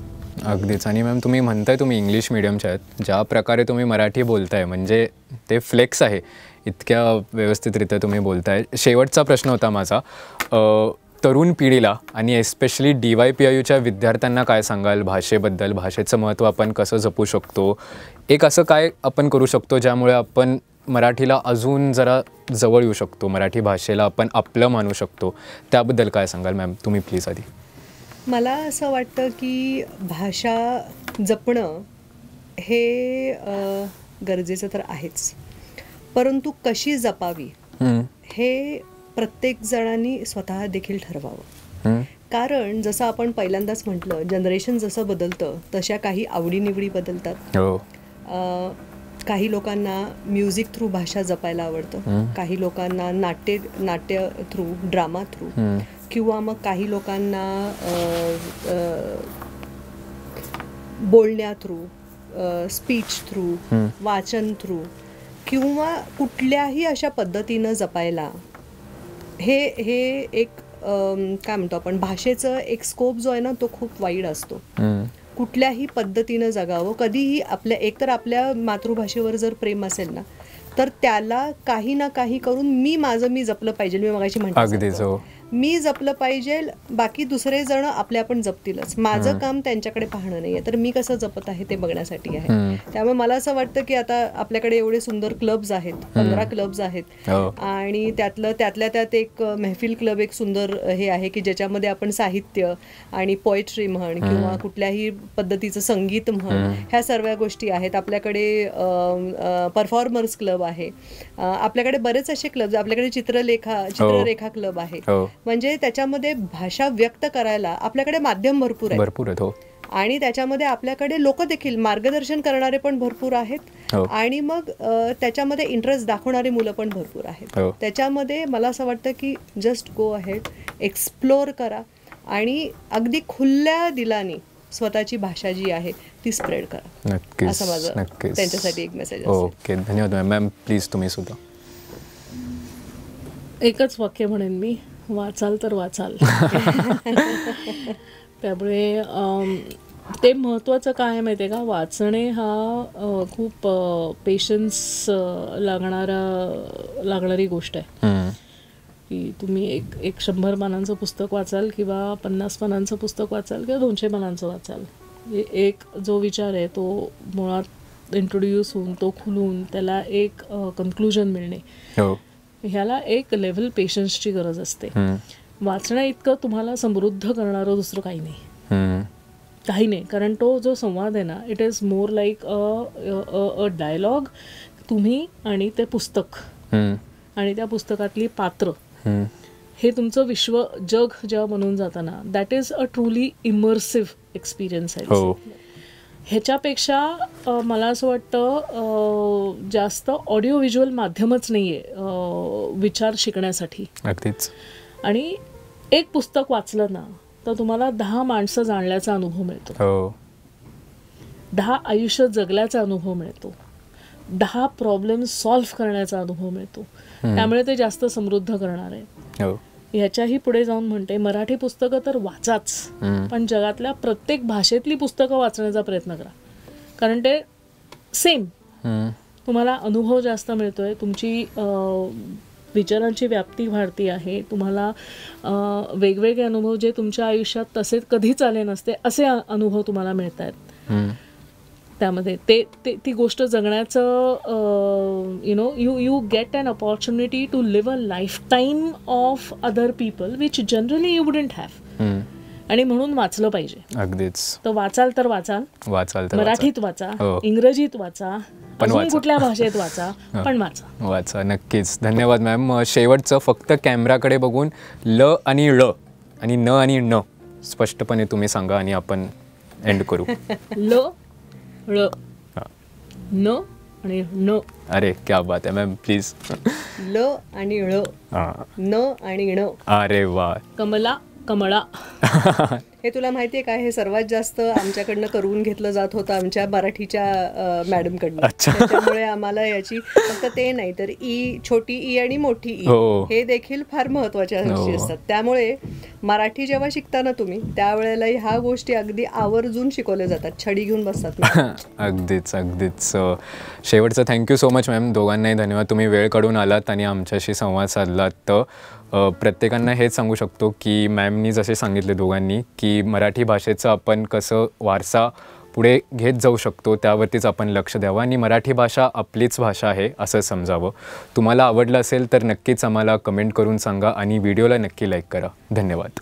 अगदीच. आणि मॅम तुम्ही म्हणताय तुम्ही इंग्लिश मिडियमच्या आहेत, ज्या प्रकारे तुम्ही मराठी बोलताय म्हणजे ते फ्लेक्स आहे, इतक्या व्यवस्थितरित्या तुम्ही बोलताय. शेवटचा प्रश्न होता माझा, तरुण पिढीला आणि एस्पेशली DYPIUच्या विद्यार्थ्यांना काय सांगाल भाषेबद्दल? भाषेचं महत्त्व आपण कसं जपू शकतो? एक असं काय आपण करू शकतो ज्यामुळे आपण मराठीला अजून जरा जवळ येऊ शकतो, मराठी भाषेला आपण आपलं मानू शकतो? त्याबद्दल काय सांगाल मॅम तुम्ही प्लीज आधी?
मला असं वाटतं की भाषा जपणं हे गरजेचं तर आहेच, परंतु कशी जपावी हे प्रत्येक जणांनी स्वतः देखील ठरवावं. कारण जसं आपण पहिल्यांदाच म्हटलं, जनरेशन जसं बदलतं तशा काही आवडीनिवडी बदलतात. काही लोकांना म्युझिक थ्रू भाषा जपायला आवडतं, काही लोकांना नाट्य थ्रू, ड्रामा थ्रू, किंवा मग काही लोकांना बोलण्या थ्रू, स्पीच थ्रू, वाचन थ्रू, किंवा कुठल्याही अशा पद्धतीनं जपायला हे एक काय म्हणतो आपण, भाषेचं एक स्कोप जो आहे ना तो खूप वाईड असतो. कुठल्याही पद्धतीनं जगावं. कधीही एकतर आपल्या मातृभाषेवर जर प्रेम असेल ना तर त्याला काही ना काही करून मी जपलं पाहिजे. मी मगाशी म्हटलं मी जपलं पाहिजे, बाकी दुसरे जण आपले आपण जपतीलच. माझं काम त्यांच्याकडे पाहणं नाहीये, तर मी कसं जपत आहे ते बघण्यासाठी आहे. त्यामुळे मला असं वाटतं की आता आपल्याकडे एवढे सुंदर क्लब्स आहेत, 15 क्लब्स आहेत, आणि त्यातल्या त्यात एक महफिल क्लब एक सुंदर हे आहे की ज्याच्यामध्ये आपण साहित्य आणि पोएट्री म्हण किंवा कुठल्याही पद्धतीचं संगीत म्हण, ह्या सर्व गोष्टी आहेत. आपल्याकडे परफॉर्मर्स क्लब आहे, आपल्याकडे बरेच असे क्लब, आपल्याकडे चित्ररेखा क्लब आहे. म्हणजे त्याच्यामध्ये भाषा व्यक्त करायला आपल्याकडे माध्यम भरपूर आहेत. आणि त्याच्यामध्ये आपल्याकडे लोक देखील मार्गदर्शन करणारे पण भरपूर आहेत, आणि मग त्याच्यामध्ये इंटरेस्ट दाखवणारी मुलं पण भरपूर आहेत. त्याच्यामध्ये मला असं वाटतं की जस्ट गो अहेड, एक्सप्लोर करा आणि अगदी खुल्या दिलाने स्वतःची भाषा जी आहे ती स्प्रेड करा.
नक्कीच,
असं माझं त्यांच्यासाठी एक मेसेज असेल.
ओके, धन्यवाद मॅम. प्लीज तुम्ही सुद्धा.
एकच वाक्य म्हणेन मी, वाचाल तर वाचाल. त्यामुळे ते महत्त्वाचं काय आहे माहिती आहे का, वाचणे हा खूप पेशन्स लागणारी गोष्ट आहे. की तुम्ही एक 100 पानांचं पुस्तक वाचाल किंवा 50 पानांचं पुस्तक वाचाल किंवा 200 पानांचं वाचाल, एक जो विचार आहे तो मुळात इंट्रोड्यूस होऊन तो खुलून त्याला एक कन्क्लुजन मिळणे, ह्याला एक लेव्हल पेशन्सची गरज असते. वाचण्या इतकं तुम्हाला समृद्ध करणारं दुसरं काही नाही. कारण तो जो संवाद आहे ना, it is more like a dialogue, तुम्ही आणि ते पुस्तक आणि त्या पुस्तकातली पात्र, हे तुमचं जग जेव्हा बनवून जातं ना, that is a truly immersive experience आहे. ह्याच्यापेक्षा मला असं वाटतं जास्त ऑडिओ व्हिज्युअल माध्यमच नाही आहे विचार शिकण्यासाठी.
अगदीच.
आणि एक पुस्तक वाचलं ना तर तुम्हाला 10 माणसं जाणल्याचा अनुभव मिळतो, 10 आयुष्य जगल्याचा अनुभव मिळतो, 10 प्रॉब्लेम सॉल्व्ह करण्याचा अनुभव मिळतो. त्यामुळे ते जास्त समृद्ध करणार आहे. ह्याच्याही पुढे जाऊन म्हणते, मराठी पुस्तकं तर वाचाच, पण जगातल्या प्रत्येक भाषेतली पुस्तकं वाचण्याचा प्रयत्न करा. कारण ते सेम तुम्हाला अनुभव जास्त मिळतोय, तुमची विचारांची व्याप्ती वाढती आहे, तुम्हाला वेगवेगळे अनुभव जे तुमच्या आयुष्यात तसेच कधीच आले नसते असे अनुभव तुम्हाला मिळत आहेत. त्यामध्ये ती गोष्ट जगण्याचं you get an opportunity to live a lifetime of other people which generally you wouldn't have. आणि म्हणून वाचलं पाहिजे.
अगदीच.
तर वाचाल तर वाचाल, मराठीत वाचा, इंग्रजीत वाचा, अजून कुठल्या भाषेत वाचा, पण वाचा.
नक्कीच. धन्यवाद मॅम. शेवटचं फक्त कॅमेराकडे बघून ल आणि ळ आणि न आणि न स्पष्टपणे तुम्ही सांगा आणि आपण एंड करू.
ल ळ न आणि न.
अरे क्या बात आहे मॅम, प्लीज.
ल आणि ळ,
हां.
न आणि ण.
अरे वा.
कमला, कमळा.
हे तुला माहिती आहे का, हे सर्वात जास्त आमच्याकडनं करून घेतलं जात होतं आमच्या मराठीच्या मॅडमकडनं. त्याच्यामुळे आम्हाला याची फक्त ते नाही तर ई, छोटी ई आणि मोठी ई, हे देखील फार महत्त्वाच्या गोष्टी असतात. त्यामुळे मराठी जेव्हा शिकताना तुम्ही त्यावेळेला ह्या गोष्टी अगदी आवर्जून शिकवल्या जातात, छडी घेऊन बसतात.
अगदीच अगदीच. शेवटचं थँक्यू सो मच मॅम, दोघांनाही धन्यवाद. तुम्ही वेळ काढून आलात आणि आमच्याशी संवाद साधलात. तर प्रत्येकांना हेच सांगू शकतो की मॅमनी जसे सांगितले दोघांनी की मराठी भाषेचं आपण कसं वारसा पुढे घेत जाऊ शकतो त्यावरतीच आपण लक्ष द्यावं आणि मराठी भाषा आपलीच भाषा आहे असं समजावं. तुम्हाला आवडलं असेल तर नक्कीच आम्हाला कमेंट करून सांगा आणि व्हिडिओला नक्की लाईक करा. धन्यवाद.